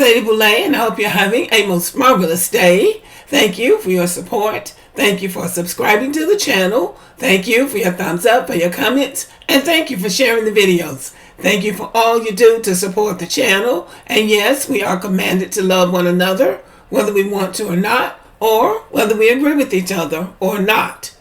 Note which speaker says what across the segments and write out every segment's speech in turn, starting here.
Speaker 1: Lady Boule, and I hope you're having a most marvelous day. Thank you for your support. Thank you for subscribing to the channel. Thank you for your thumbs up, for your comments, and thank you for sharing the videos. Thank you for all you do to support the channel. And yes, we are commanded to love one another, whether we want to or not, or whether we agree with each other or not.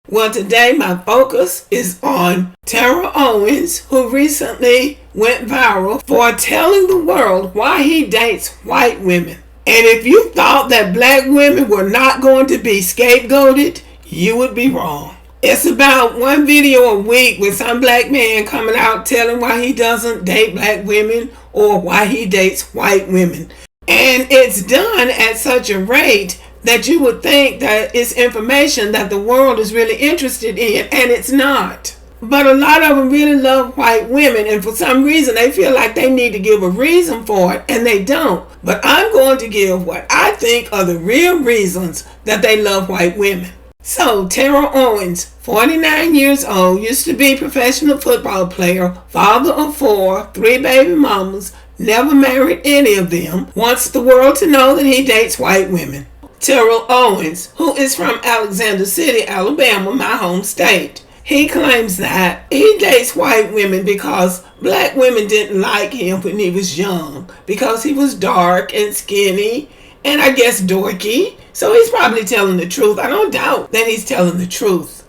Speaker 1: Well, today my focus is on Terrell Owens, who recently went viral for telling the world why he dates white women. And if you thought that black women were not going to be scapegoated, you would be wrong. It's about one video a week with some black man coming out telling why he doesn't date black women or why he dates white women. And it's done at such a rate that you would think that it's information that the world is really interested in, and it's not. But a lot of them really love white women, and for some reason they feel like they need to give a reason for it, and they don't. But I'm going to give what I think are the real reasons that they love white women. So, Terrell Owens, 49 years old, used to be a professional football player, father of 4, 3 baby mamas, never married any of them, wants the world to know that he dates white women. Terrell Owens, who is from Alexander City, Alabama, my home state. He claims that he dates white women because black women didn't like him when he was young, because he was dark and skinny and I guess dorky. So he's probably telling the truth. I don't doubt that he's telling the truth.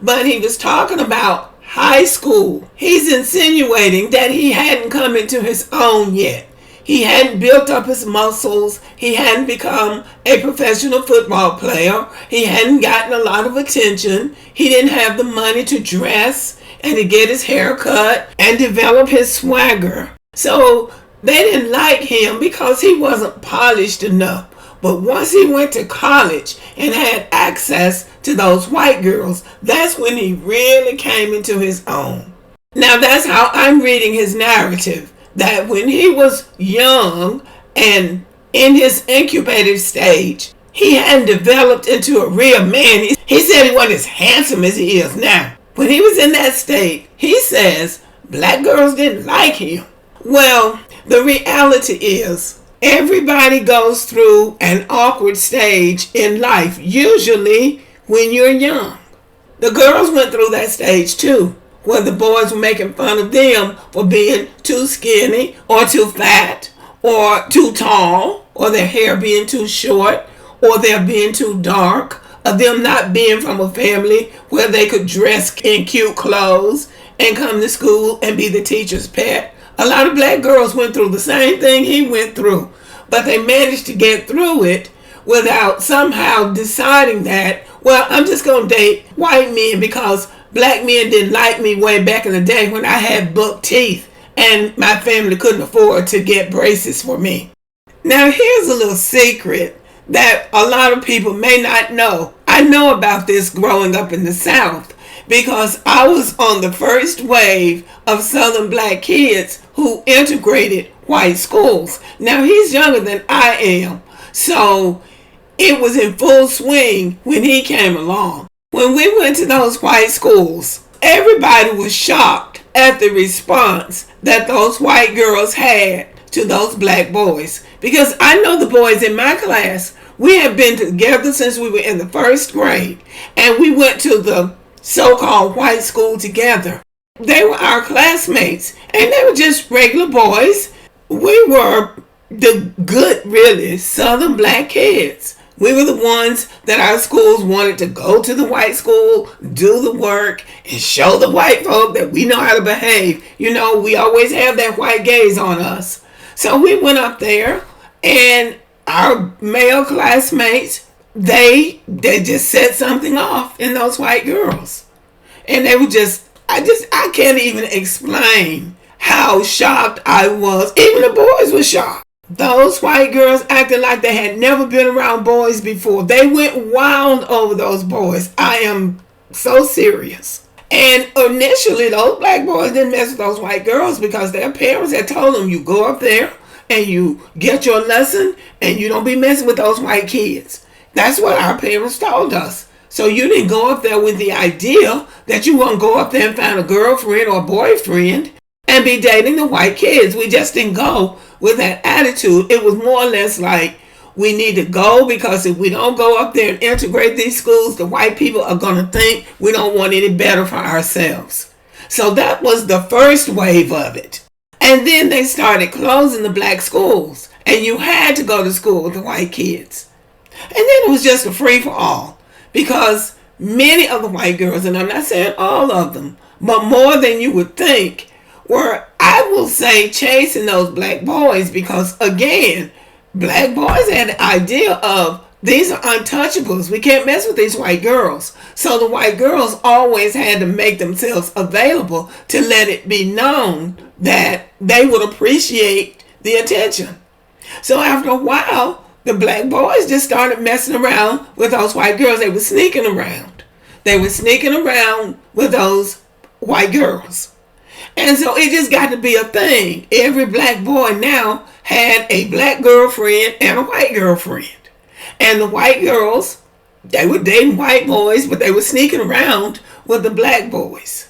Speaker 1: But he was talking about high school. He's insinuating that he hadn't come into his own yet. He hadn't built up his muscles. He hadn't become a professional football player. He hadn't gotten a lot of attention. He didn't have the money to dress and to get his hair cut and develop his swagger. So they didn't like him because he wasn't polished enough. But once he went to college and had access to those white girls, that's when he really came into his own. Now that's how I'm reading his narrative. That when he was young and in his incubative stage, he hadn't developed into a real man. He said he wasn't as handsome as he is now. When he was in that state, he says black girls didn't like him. Well, the reality is everybody goes through an awkward stage in life, usually when you're young. The girls went through that stage too, where the boys were making fun of them for being too skinny or too fat or too tall, or their hair being too short, or their being too dark, or them not being from a family where they could dress in cute clothes and come to school and be the teacher's pet. A lot of black girls went through the same thing he went through, but they managed to get through it without somehow deciding that, well, I'm just going to date white men because black men didn't like me way back in the day when I had buck teeth and my family couldn't afford to get braces for me. Now here's a little secret that a lot of people may not know. I know about this growing up in the South because I was on the first wave of Southern black kids who integrated white schools. Now he's younger than I am, so it was in full swing when he came along. When we went to those white schools, everybody was shocked at the response that those white girls had to those black boys. Because I know the boys in my class, we have been together since we were in the first grade. And we went to the so-called white school together. They were our classmates, and they were just regular boys. We were the good, really, Southern black kids. We were the ones that our schools wanted to go to the white school, do the work, and show the white folk that we know how to behave. You know, we always have that white gaze on us. So we went up there, and our male classmates, they just set something off in those white girls. And they were I can't even explain how shocked I was. Even the boys were shocked. Those white girls acted like they had never been around boys before. They went wild over those boys. I am so serious. And initially, those black boys didn't mess with those white girls because their parents had told them, you go up there and you get your lesson and you don't be messing with those white kids. That's what our parents told us. So you didn't go up there with the idea that you want to go up there and find a girlfriend or a boyfriend. and be dating the white kids. We just didn't go with that attitude. It was more or less like, we need to go because if we don't go up there and integrate these schools, the white people are going to think we don't want any better for ourselves. So that was the first wave of it. And then they started closing the black schools, and you had to go to school with the white kids. And then it was just a free-for-all, because many of the white girls, and I'm not saying all of them, but more than you would think, were, I will say, chasing those black boys, because again, black boys had the idea of, these are untouchables. We can't mess with these white girls. So the white girls always had to make themselves available to let it be known that they would appreciate the attention. So after a while, the black boys just started messing around with those white girls. They were sneaking around. They were sneaking around with those white girls. And so it just got to be a thing. Every black boy now had a black girlfriend and a white girlfriend. And the white girls, they were dating white boys, but they were sneaking around with the black boys.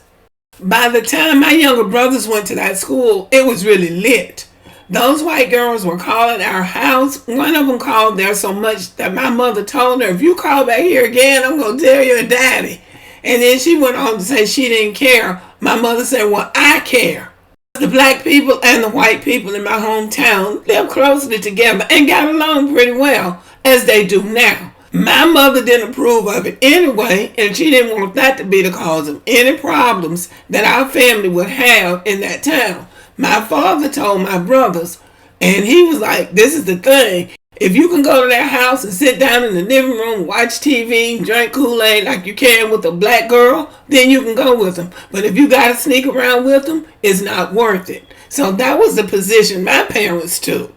Speaker 1: By the time my younger brothers went to that school, it was really lit. Those white girls were calling our house. One of them called there so much that my mother told her, if you call back here again, I'm going to tell your daddy. And then she went on to say she didn't care. My mother said, well, I care. The black people and the white people in my hometown lived closely together and got along pretty well, as they do now. My mother didn't approve of it anyway, and she didn't want that to be the cause of any problems that our family would have in that town. My father told my brothers, and he was like, this is the thing. If you can go to their house and sit down in the living room, watch TV, drink Kool-Aid like you can with a black girl, then you can go with them. But if you got to sneak around with them, it's not worth it. So that was the position my parents took.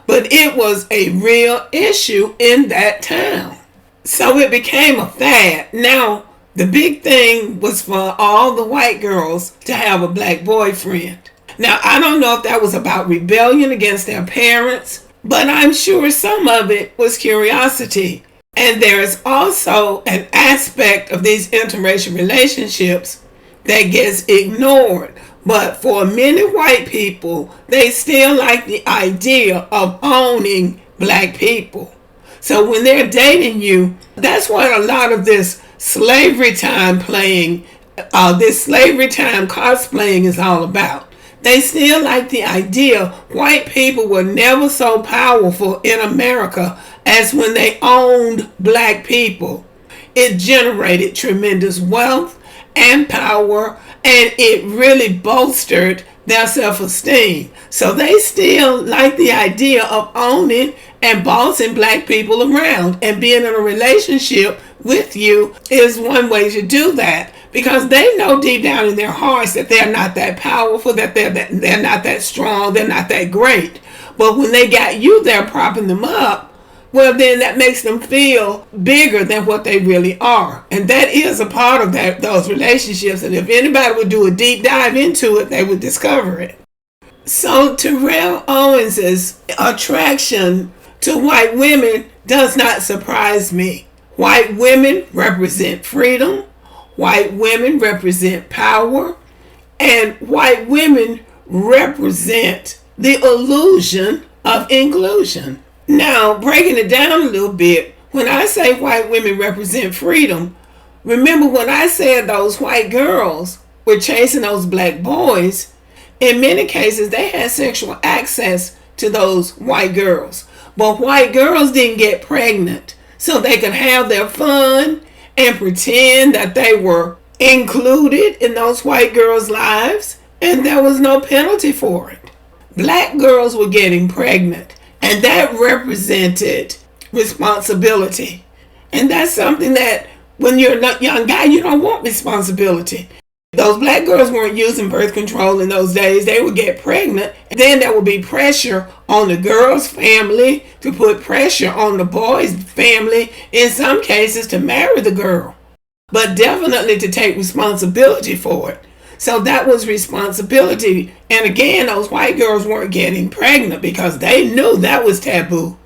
Speaker 1: But it was a real issue in that town. So it became a fad. Now, the big thing was for all the white girls to have a black boyfriend. Now, I don't know if that was about rebellion against their parents, but I'm sure some of it was curiosity. And there's also an aspect of these interracial relationships that gets ignored. But for many white people, they still like the idea of owning black people. So when they're dating you, that's what a lot of this slavery time playing, this slavery time cosplaying is all about. They still like the idea white people were never so powerful in America as when they owned black people. It generated tremendous wealth and power, and it really bolstered their self-esteem. So they still like the idea of owning and bossing black people around, and being in a relationship with you is one way to do that, because they know deep down in their hearts that they're not that powerful, that they're not that strong, they're not that great. But when they got you there propping them up, well, then that makes them feel bigger than what they really are. And that is a part of those relationships. And if anybody would do a deep dive into it, they would discover it. So Terrell Owens' attraction to white women does not surprise me. White women represent freedom. White women represent power. And white women represent the illusion of inclusion. Now, breaking it down a little bit, when I say white women represent freedom, remember when I said those white girls were chasing those black boys, in many cases they had sexual access to those white girls. But white girls didn't get pregnant, so they could have their fun and pretend that they were included in those white girls' lives, and there was no penalty for it. Black girls were getting pregnant, and that represented responsibility. And that's something that when you're a young guy, you don't want responsibility. Those black girls weren't using birth control in those days. They would get pregnant, and then there would be pressure on the girl's family to put pressure on the boy's family, in some cases to marry the girl, but definitely to take responsibility for it. So that was responsibility. And again, those white girls weren't getting pregnant because they knew that was taboo.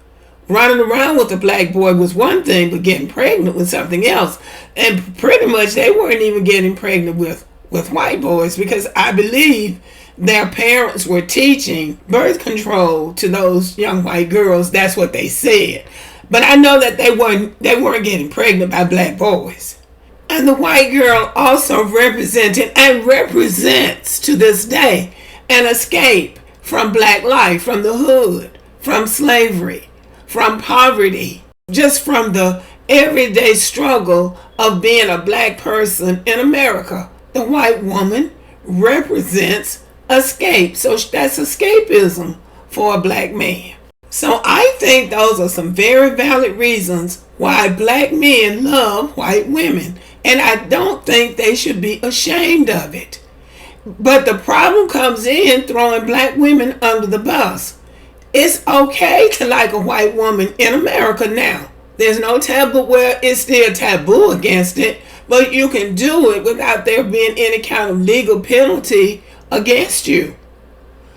Speaker 1: Running around with a black boy was one thing, but getting pregnant was something else. And pretty much they weren't even getting pregnant with white boys, because I believe their parents were teaching birth control to those young white girls. That's what they said. But I know that they weren't getting pregnant by black boys. And the white girl also represented and represents to this day an escape from black life, from the hood, from slavery, from poverty, just from the everyday struggle of being a black person in America. The white woman represents escape. So that's escapism for a black man. So I think those are some very valid reasons why black men love white women. And I don't think they should be ashamed of it. But the problem comes in throwing black women under the bus. It's okay to like a white woman in America now. There's no taboo, well, it's still taboo against it, but you can do it without there being any kind of legal penalty against you.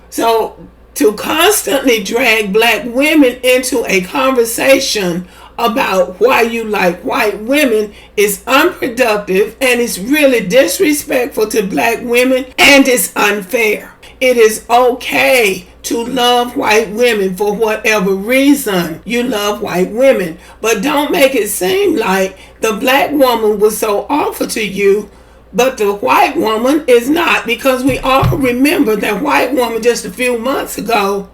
Speaker 1: So to constantly drag black women into a conversation about why you like white women is unproductive, and it's really disrespectful to black women, and it's unfair. It is okay to love white women for whatever reason you love white women, but don't make it seem like the black woman was so awful to you but the white woman is not, because we all remember that white woman just a few months ago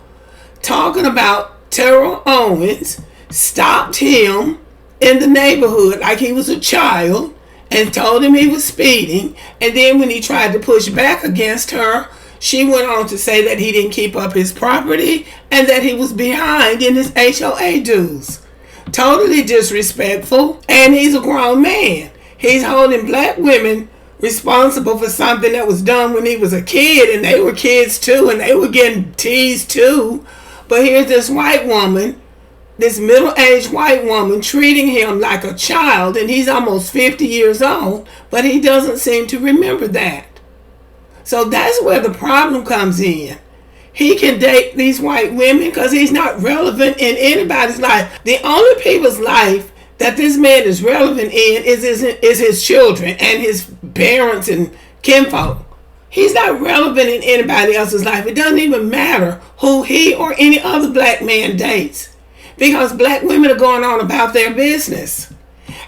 Speaker 1: talking about Terrell Owens stopped him in the neighborhood like he was a child and told him he was speeding. And then when he tried to push back against her, she went on to say that he didn't keep up his property and that he was behind in his HOA dues. Totally disrespectful. And he's a grown man. He's holding black women responsible for something that was done when he was a kid, and they were kids too, and they were getting teased too. But here's this white woman, this middle-aged white woman, treating him like a child, and he's almost 50 years old, but he doesn't seem to remember that. So that's where the problem comes in. He can date these white women because he's not relevant in anybody's life. The only people's life that this man is relevant in is his children and his parents and kinfolk. He's not relevant in anybody else's life. It doesn't even matter who he or any other black man dates, because black women are going on about their business.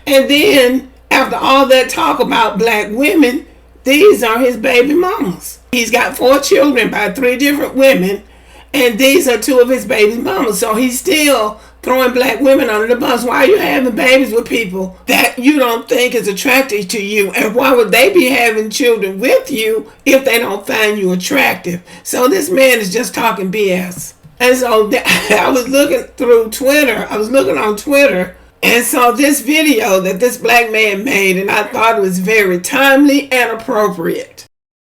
Speaker 1: And then after all that talk about black women, these are his baby mamas. He's got 4 children by 3 different women, and these are 2 of his baby mamas. So he's still throwing black women under the bus. Why are you having babies with people that you don't think is attractive to you? And why would they be having children with you if they don't find you attractive? So this man is just talking BS. And so I was looking through Twitter. I was looking on Twitter and saw this video that this black man made, and I thought it was very timely and appropriate.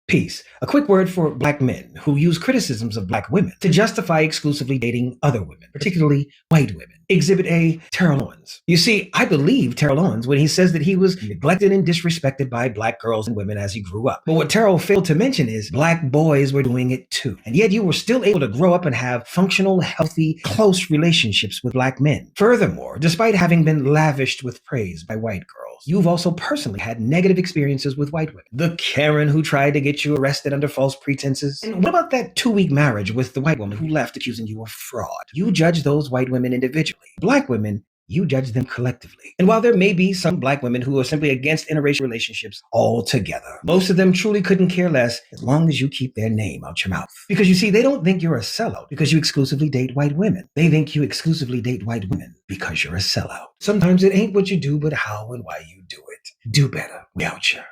Speaker 2: Peace. A quick word for black men who use criticisms of black women to justify exclusively dating other women, particularly white women. Exhibit A, Terrell Owens. You see, I believe Terrell Owens when he says that he was neglected and disrespected by black girls and women as he grew up. But what Terrell failed to mention is black boys were doing it too. And yet you were still able to grow up and have functional, healthy, close relationships with black men. Furthermore, despite having been lavished with praise by white girls, you've also personally had negative experiences with white women. The Karen who tried to get you arrested under false pretenses. And what about that 2-week marriage with the white woman who left accusing you of fraud? You judge those white women individually. Black women, you judge them collectively. And while there may be some black women who are simply against interracial relationships altogether, most of them truly couldn't care less as long as you keep their name out your mouth. Because you see, they don't think you're a sellout because you exclusively date white women. They think you exclusively date white women because you're a sellout. Sometimes it ain't what you do, but how and why you do it. Do better. We out here.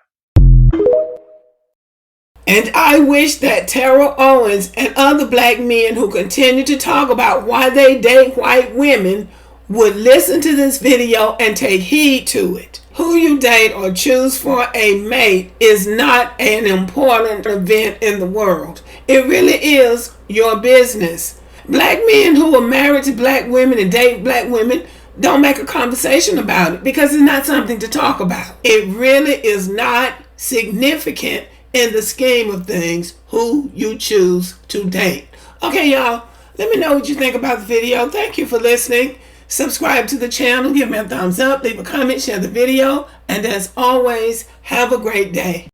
Speaker 1: And I wish that Terrell Owens and other black men who continue to talk about why they date white women would listen to this video and take heed to it. Who you date or choose for a mate is not an important event in the world. It really is your business. Black men who are married to black women and date black women don't make a conversation about it because it's not something to talk about. It really is not significant in the scheme of things who you choose to date. Okay, y'all, let me know what you think about the video. Thank you for listening. Subscribe to the channel, give me a thumbs up, leave a comment, share the video, and as always, have a great day.